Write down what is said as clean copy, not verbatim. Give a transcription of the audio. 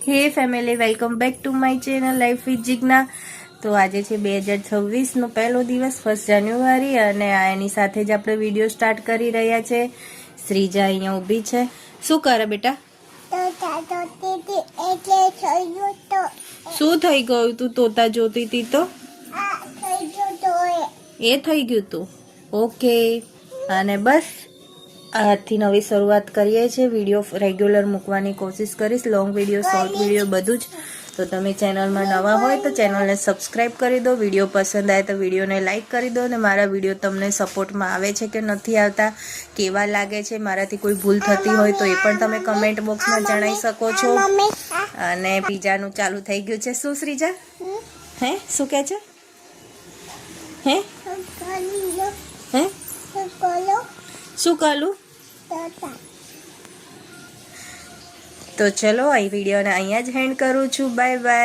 હે family, welcome back to my channel life with Jigna. તો આજે છે 2026નો પહેલો દિવસ, 1 જાન્યુઆરી, અને એની સાથે જ આપણે વિડીયો સ્ટાર્ટ કરી રહ્યા છે। શ્રીજા અહીંયા ઊભી છે। શું કરે બેટા? શું થઈ ગયું? તું તોતા જોતી હતી તો એ થઈ ગયું તું? ઓકે। અને બસ આજથી નવી શરૂઆત કરીએ છીએ। વિડીયો રેગ્યુલર મૂકવાની કોશિશ કરીશ, લોંગ વિડીયો, શોર્ટ વિડીયો, બધું જ। તો તમે ચેનલમાં નવા હોય તો ચેનલને સબસ્ક્રાઈબ કરી દો, વિડીયો પસંદ આવે તો વિડીયોને લાઇક કરી દો, અને મારા વિડીયો તમને સપોર્ટમાં આવે છે કે નથી આવતા, કેવા લાગે છે, મારાથી કોઈ ભૂલ થતી હોય તો એ પણ તમે કમેન્ટ બોક્સમાં જણાવી શકો છો। અને પીઝાનું ચાલુ થઈ ગયું છે। શું શ્રીજા? હે શું કહે છે? હે હે શું કરું? તો ચલો, આ વિડીયોને અહીંયા જ હેન્ડ કરું છું। Bye bye.